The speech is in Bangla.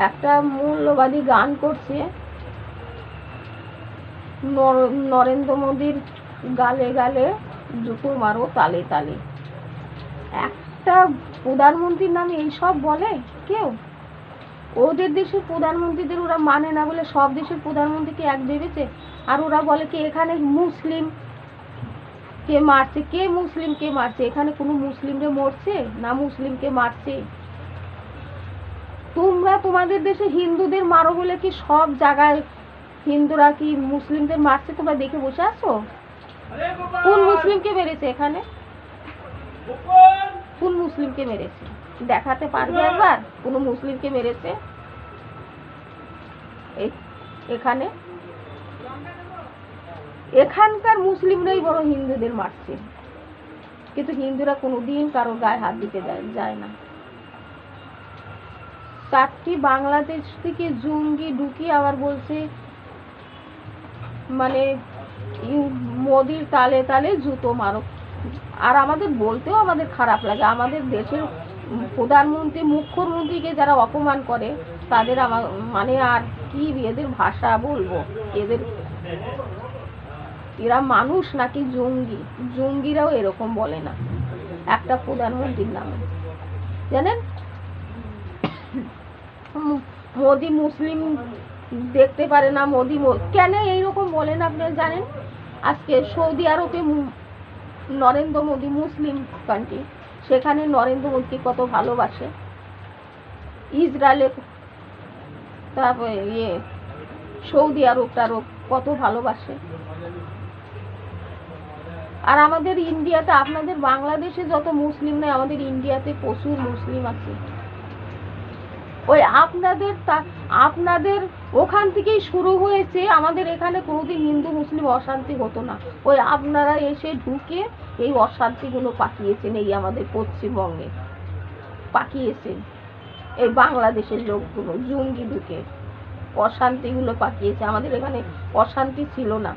একটা মূল্যবাদী গান করছে নরেন্দ্র মোদীর গালে গালে জুতো মারো তালে তালে। একটা প্রধানমন্ত্রীর নামে এইসব বলে কেউ? ওদের দেশের প্রধানমন্ত্রীদের ওরা মানে না বলে সব দেশের প্রধানমন্ত্রীকে এক ভেবেছে। আর ওরা বলে কি এখানে মুসলিম কে মারছে, কে মুসলিম কে মারছে? এখানে কোনো মুসলিমরে মরছে না মুসলিমকে মারছে? তোমরা তোমাদের দেশে হিন্দুদের মারো বলে কি সব জায়গায় হিন্দুরা কি মুসলিমদের মারছে তোমরা দেখে বসে আছো? কোন মুসলিমকে মেরেছে এখানে? কোন মুসলিমকে মেরেছে দেখাতে পারবে একবার কোন মুসলিমকে মেরেছে এখানে? এখানকার মুসলিমরাই বড় হিন্দুদের মারছে, কিন্তু হিন্দুরা কোনোদিন কারো গায়ে হাত দিতে যায় না। 4টি বাংলাদেশ থেকে জঙ্গি ঢুকিয়ে আবার বলছে মানে মোদির তালে তালে জুতো মারো। আর আমাদের বলতেও আমাদের খারাপ লাগে, আমাদের দেশের প্রধানমন্ত্রী মুখ্যমন্ত্রীকে যারা অপমান করে তাদের মানে আর কি এদের ভাষা বলবো, এরা মানুষ নাকি জঙ্গি? জঙ্গিরাও এরকম বলে না একটা প্রধানমন্ত্রীর নামে। জানেন মোদি মুসলিম দেখতে পারে না, মোদি কেন এইরকম বলেন আপনারা জানেন? আজকে সৌদি আরবে নরেন্দ্র মোদি মুসলিম কান্ট্রি, সেখানে নরেন্দ্র মোদীকে কত ভালোবাসে। ইসরায়েলে তারপরে সৌদি আরব কত ভালোবাসে। আর আমাদের ইন্ডিয়াতে, আপনাদের বাংলাদেশে যত মুসলিম নেই আমাদের ইন্ডিয়াতে প্রচুর মুসলিম আছে। ওই আপনাদের ওখান থেকেই শুরু হয়েছে, আমাদের এখানে কোনোদিন হিন্দু মুসলিম অশান্তি হতো না। ওই আপনারা এসে ঢুকে এই অশান্তিগুলো পাকিয়েছেন, এই আমাদের পশ্চিমবঙ্গে পাকিয়েছেন এই বাংলাদেশের লোকগুলো জঙ্গি ঢুকে অশান্তিগুলো পাকিয়েছে। আমাদের এখানে অশান্তি ছিল না।